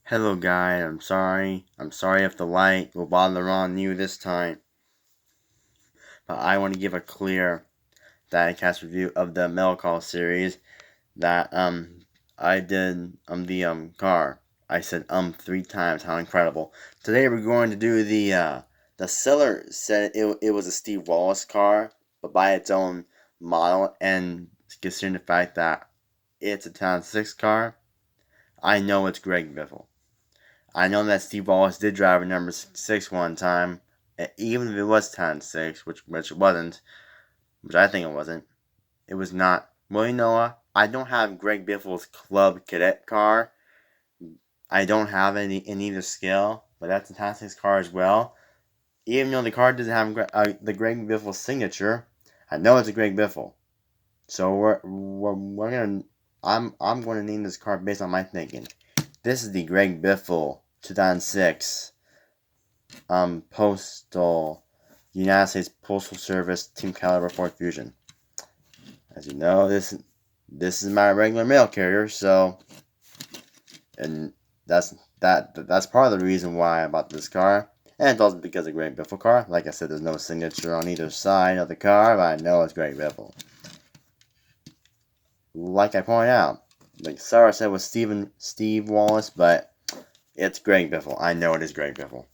Hello guys, I'm sorry. I'm sorry if the light will bother on you this time. But I want to give a clear diecast review of the Metal Call series that I did the car. I said 3 times, how incredible. Today we're going to do the seller said it was a Steve Wallace car, but by its own model, and considering the fact that it's a 2006 car, I know it's Greg Biffle. I know that Steve Wallace did drive a number 6 one time, even if it was 10-6, which it wasn't, which I think it wasn't. It was not. Well, you know what? I don't have Greg Biffle's Club Cadet car. I don't have any in either scale, but that's a 10-6 car as well. Even though the car doesn't have the Greg Biffle signature, I know it's a Greg Biffle. So we're gonna I'm going to name this car based on my thinking. This is the Greg Biffle 2006 Postal United States Postal Service Team Caliber Ford Fusion. As you know, this is my regular mail carrier, so and that's part of the reason why I bought this car. And it's also because of Greg Biffle car. Like I said, there's no signature on either side of the car, but I know it's Greg Biffle. Like I pointed out, like Sarah said, was Steve Wallace, but it's Greg Biffle. I know it is Greg Biffle.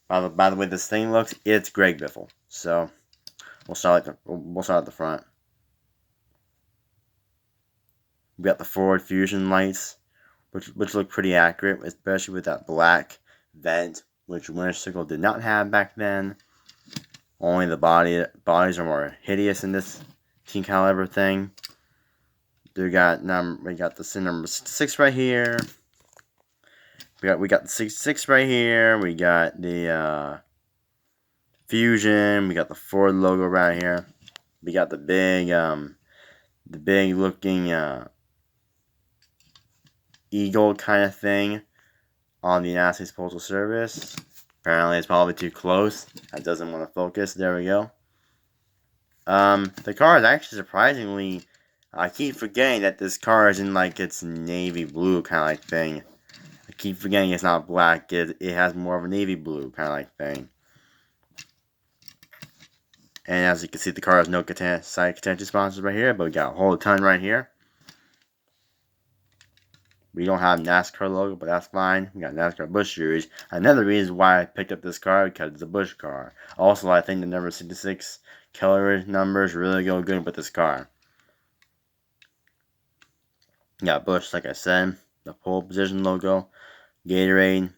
By the way this thing looks, it's Greg Biffle. So we'll start at the front. We got the Ford Fusion lights, which look pretty accurate, especially with that black vent, which Winter Circle did not have back then. Only the bodies are more hideous in this Team Caliber thing. We got the number 6 right here. We got the 66 right here. We got the Fusion. We got the Ford logo right here. We got the big looking eagle kind of thing on the United States Postal Service. Apparently, it's probably too close. It doesn't want to focus. There we go. The car is actually surprisingly. I keep forgetting that this car is in like its navy blue kind of like thing. I keep forgetting it's not black. It has more of a navy blue kind of like thing. And as you can see, the car has no side contention sponsors right here, but we got a whole ton right here. We don't have Nascar logo, but that's fine. We got Nascar Busch series. Another reason why I picked up this car, because it's a Busch car. Also, I think the number 66 color numbers really go good with this car. We got Busch, like I said. The pole position logo. Gatorade.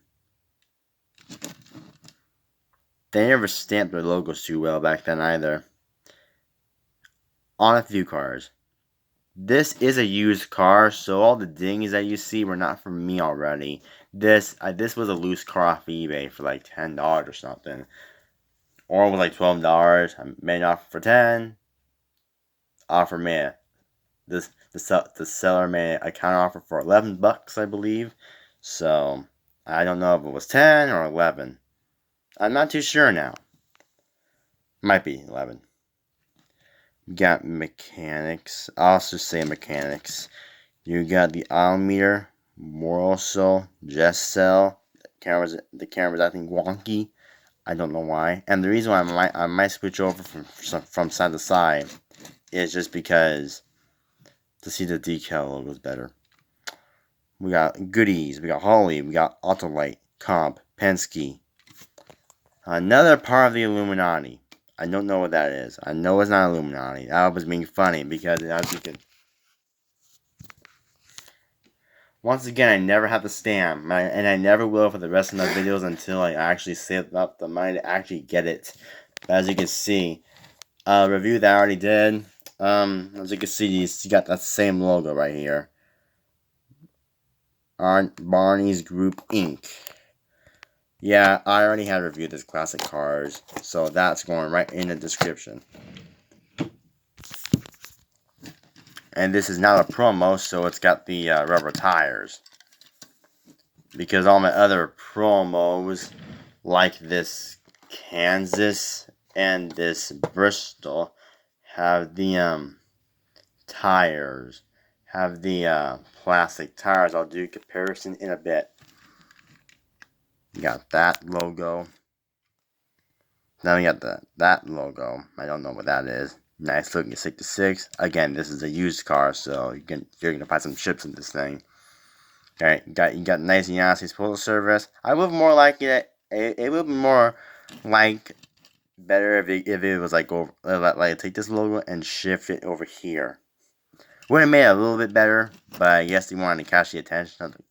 They never stamped their logos too well back then either. On a few cars. This is a used car, so all the dings that you see were not from me already. This was a loose car off eBay for like $10 or something. Or it was like $12. I made an offer for 10. Offer me the seller made a counter offer for $11, I believe. So I don't know if it was 10 or 11. I'm not too sure now. Might be 11. You got mechanics. I'll just say mechanics. You got the oil meter, Morosol, Jessel. The camera's I think wonky. I don't know why. And the reason why I might switch over from side to side is just because to see the decal logos better. We got Goodies. We got Holly. We got Autolite, Comp, Penske. Another part of the Illuminati. I don't know what that is. I know it's not Illuminati. That was being funny because as you could. Once again, I never have the stamp, and I never will for the rest of my videos until I actually save up the money to actually get it. But as you can see, review that I already did. As you can see, you got that same logo right here. Barney's Group Inc. Yeah, I already had reviewed this classic cars, so that's going right in the description. And this is not a promo, so it's got the rubber tires. Because all my other promos, like this Kansas and this Bristol, have the tires, have the plastic tires. I'll do a comparison in a bit. You got that logo. Then we got that logo. I don't know what that is. Nice looking 66. Again, this is a used car, so you're gonna find some chips in this thing. Alright, you got nice United States Postal Service. I would more like it. It would be more like better if it was like over like take this logo and shift it over here. Would have made it a little bit better, but I guess they wanted to catch the attention of the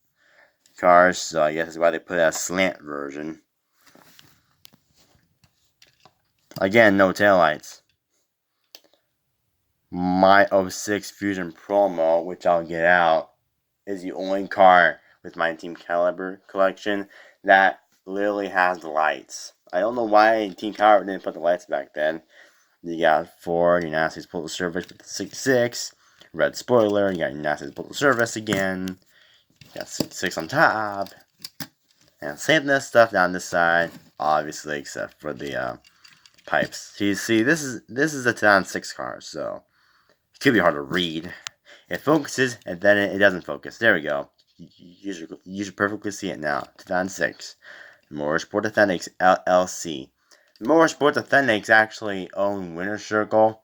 cars, so I guess that's why they put a slant version. Again, no taillights. My 06 Fusion Promo, which I'll get out, is the only car with my Team Caliber collection that literally has the lights. I don't know why Team Caliber didn't put the lights back then. You got Ford, United States Postal Service with the 66, red spoiler, you got United States Postal Service again, you got 66 on top, and same stuff down this side, obviously, except for the pipes. So you see, this is a 2006 car, so it could be hard to read. It focuses, and then it doesn't focus. There we go. You should perfectly see it now. 2006. Motorsports Authentics, LLC. Motorsports Authentics actually own Winter Circle,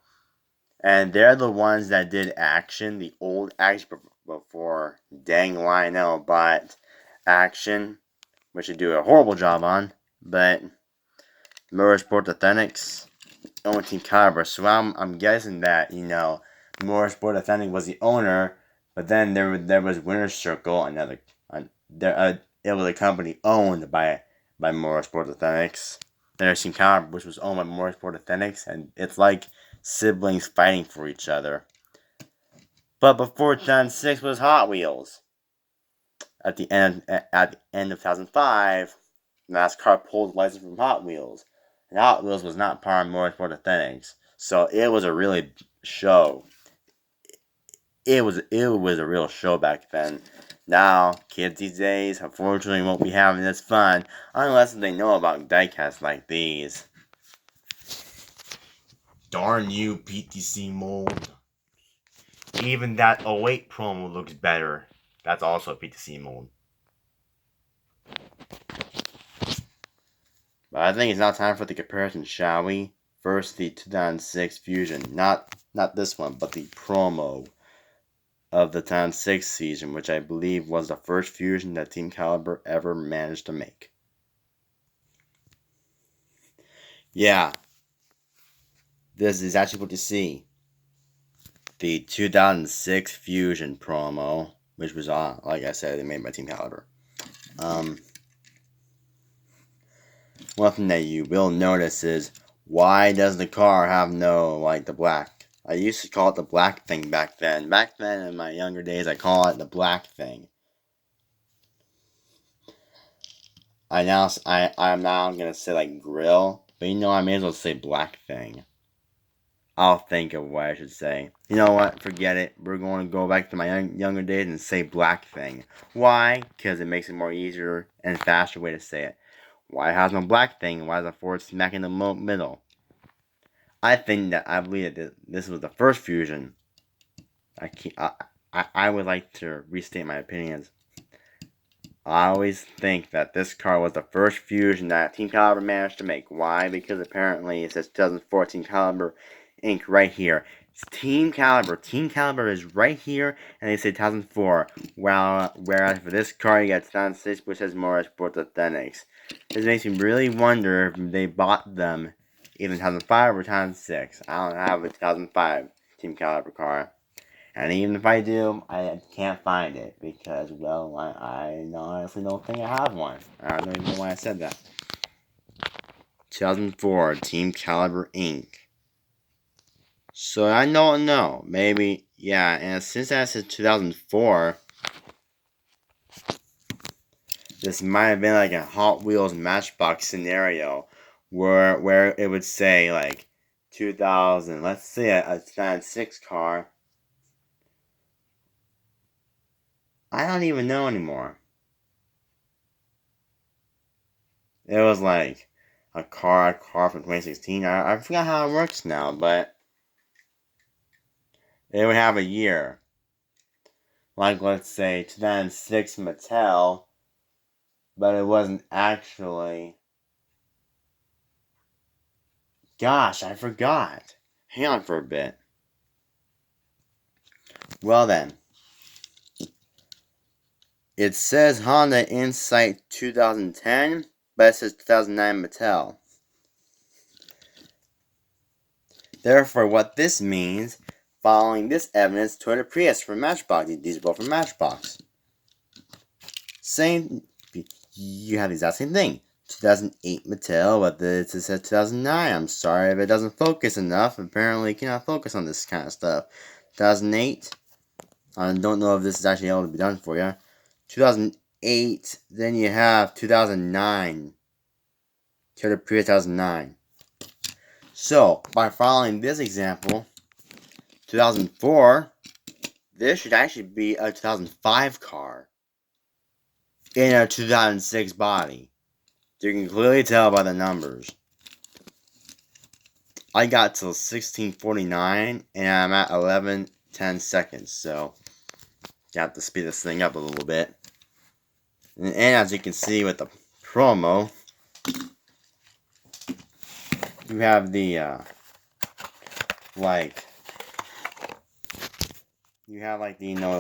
and they're the ones that did Action, the old Action before dang Lionel bought Action, which they do a horrible job on, but Motorsports Authentics own Team Caliber, so I'm guessing that, Motorsports Authentic was the owner, but then there was Winter Circle, it was a company owned by Motorsports Authentics. There's Team Caliber, which was owned by Motorsports Authentics, and it's like siblings fighting for each other. But before 2006 was Hot Wheels. At the end of 2005, Nascar pulled the license from Hot Wheels, and Hot Wheels was not part of Motorsports Authentics, so it was a really show. It was a real show back then. Now, kids these days, unfortunately, won't be having this fun unless they know about diecasts like these. Darn you, PTC mold. Even that 08 promo looks better. That's also a PTC mold. But I think it's now time for the comparison, shall we? First, the 2006 Fusion. Not this one, but the promo of the 2006 season, which I believe was the first Fusion that Team Caliber ever managed to make. Yeah. This is actually what you see. The 2006 Fusion promo, which was, like I said, made by Team Caliber. One thing that you will notice is, why does the car have no, the black? I used to call it the black thing back then. Back then, in my younger days, I call it the black thing. I'm now gonna say, grill, but I may as well say black thing. I'll think of what I should say. You know what? Forget it. We're going to go back to my younger days and say black thing. Why? Because it makes it more easier and faster way to say it. Why has no black thing? Why is the Ford smack in the middle? I believe that this was the first Fusion. I would like to restate my opinions. I always think that this car was the first Fusion that Team Caliber managed to make. Why? Because apparently it says 2014 Caliber Inc. right here. It's Team Caliber. Team Caliber is right here, and they say 2004. Whereas for this car, you got 2006, which says Motorsports Authentics. This makes me really wonder if they bought them either 2005 or 2006. I don't have a 2005 Team Caliber car. And even if I do, I can't find it because, well, I honestly don't think I have one. I don't even know why I said that. 2004, Team Caliber Inc. So I don't know. Maybe, yeah, and since that says 2004, this might have been like a Hot Wheels Matchbox scenario where it would say, 2000, let's say a 2006 car. I don't even know anymore. It was like a car from 2016. I forgot how it works now, but it would have a year. Let's say 2006 Mattel but it wasn't actually. Gosh, I forgot. Hang on for a bit. Well then. It says Honda Insight 2010, but it says 2009 Mattel. Therefore, what this means, following this evidence, Toyota Prius from Matchbox. These are both from Matchbox. Same, you have the exact same thing. 2008 Mattel, but this says 2009. I'm sorry if it doesn't focus enough. Apparently, it cannot focus on this kind of stuff. 2008. I don't know if this is actually able to be done for you. 2008. Then you have 2009. Toyota Prius 2009. So, by following this example, 2004, this should actually be a 2005 car in a 2006 body. You can clearly tell by the numbers. I got till 16:49 and I'm at 11:10 seconds, so you have to speed this thing up a little bit. And as you can see with the promo, you have the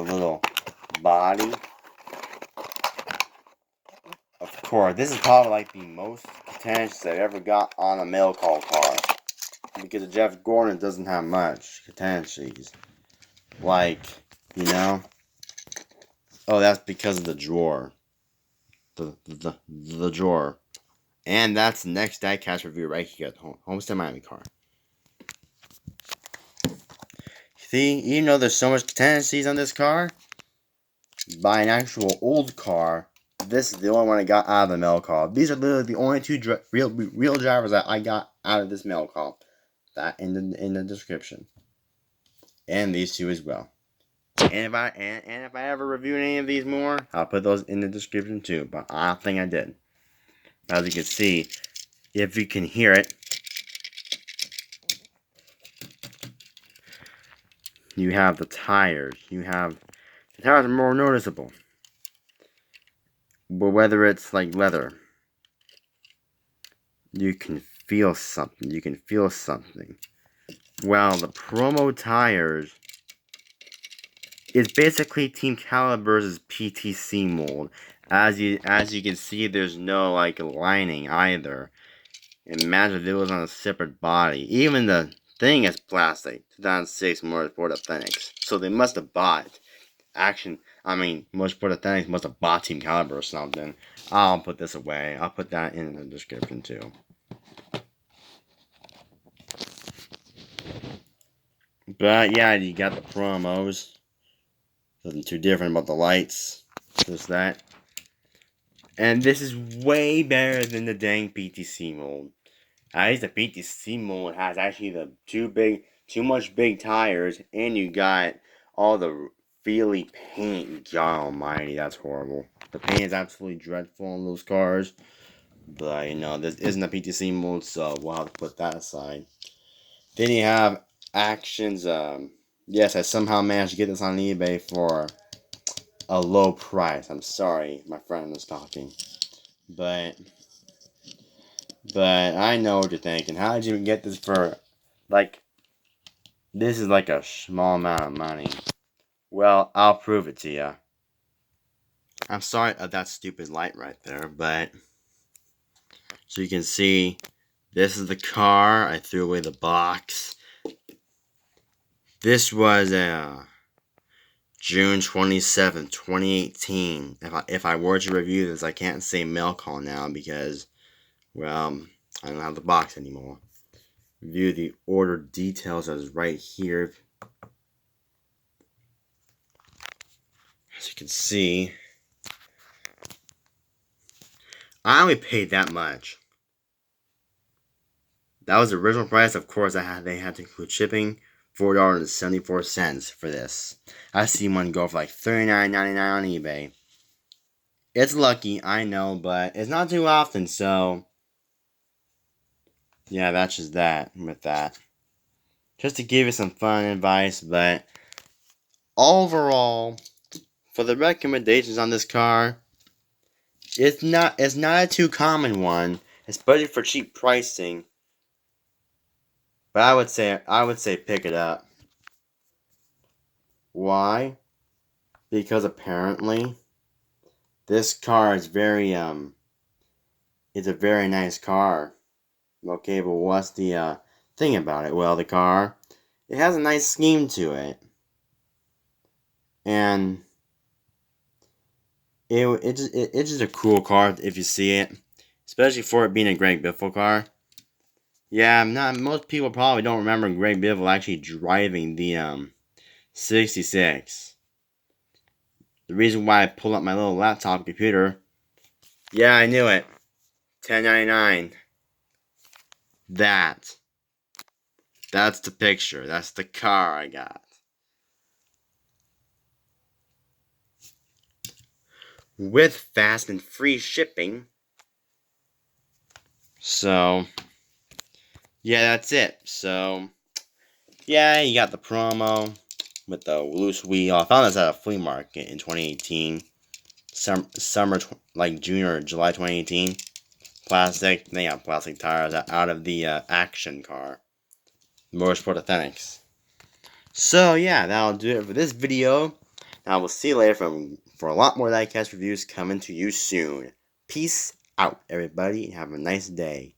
little body. Of course, this is probably like the most contentious I've ever got on a mail call car. Because of Jeff Gordon doesn't have much contentious. Oh, that's because of the drawer. The drawer. And that's the next diecast review right here at the Homestead Miami car. See, even though there's so much contingencies on this car, by an actual old car, this is the only one I got out of the mail call. These are literally the only two real drivers that I got out of this mail call. That in the description. And these two as well. And if I ever review any of these more, I'll put those in the description too. But I don't think I did. As you can see, if you can hear it, you have the tires. The tires are more noticeable. But whether it's like leather, you can feel something. Well, the promo tires is basically Team Caliber's PTC mold. As you can see, there's no lining either. Imagine if it was on a separate body. Even the thing is plastic. 2006 Motorsports Authentics. So they must have bought Motorsports Authentics must have bought Team Caliber or something. I'll put this away. I'll put that in the description too. But yeah, you got the promos. Nothing too different about the lights. Just that. And this is way better than the dang PTC mold. At least the PTC mold has actually the too much big tires, and you got all the feely paint. God almighty, that's horrible. The paint is absolutely dreadful on those cars. But this isn't a PTC mold, so we'll have to put that aside. Then you have Actions. Yes, I somehow managed to get this on eBay for a low price. I'm sorry, my friend was talking. But I know what you're thinking. How did you get this for, this is like a small amount of money. Well, I'll prove it to you. I'm sorry of that stupid light right there, but, so you can see, this is the car. I threw away the box. This was June 27th, 2018. If I were to review this, I can't say mail call now because, well, I don't have the box anymore. View the order details as right here. As you can see, I only paid that much. That was the original price. Of course, they had to include shipping. $4.74 for this. I've seen one go for like $39.99 on eBay. It's lucky, I know, but it's not too often, so yeah, that's just that with that. Just to give you some fun advice, but overall, for the recommendations on this car, It's not a too common one, especially for cheap pricing. But I would say pick it up. Why? Because apparently this car is it's a very nice car. Okay, but what's the thing about it? Well, the car, it has a nice scheme to it. And it's just a cool car if you see it. Especially for it being a Greg Biffle car. Yeah, most people probably don't remember Greg Biffle actually driving the 66. The reason why I pulled up my little laptop computer. Yeah, I knew it. 1099. That's the picture. That's the car I got. With fast and free shipping. So, yeah, that's it. So, yeah, you got the promo with the loose wheel. I found this at a flea market in 2018. Summer, like June or July 2018. Plastic. They got plastic tires out of the action car. Motorsports Authentics. So, yeah, that'll do it for this video. I will see you later for a lot more diecast reviews coming to you soon. Peace out, everybody, and have a nice day.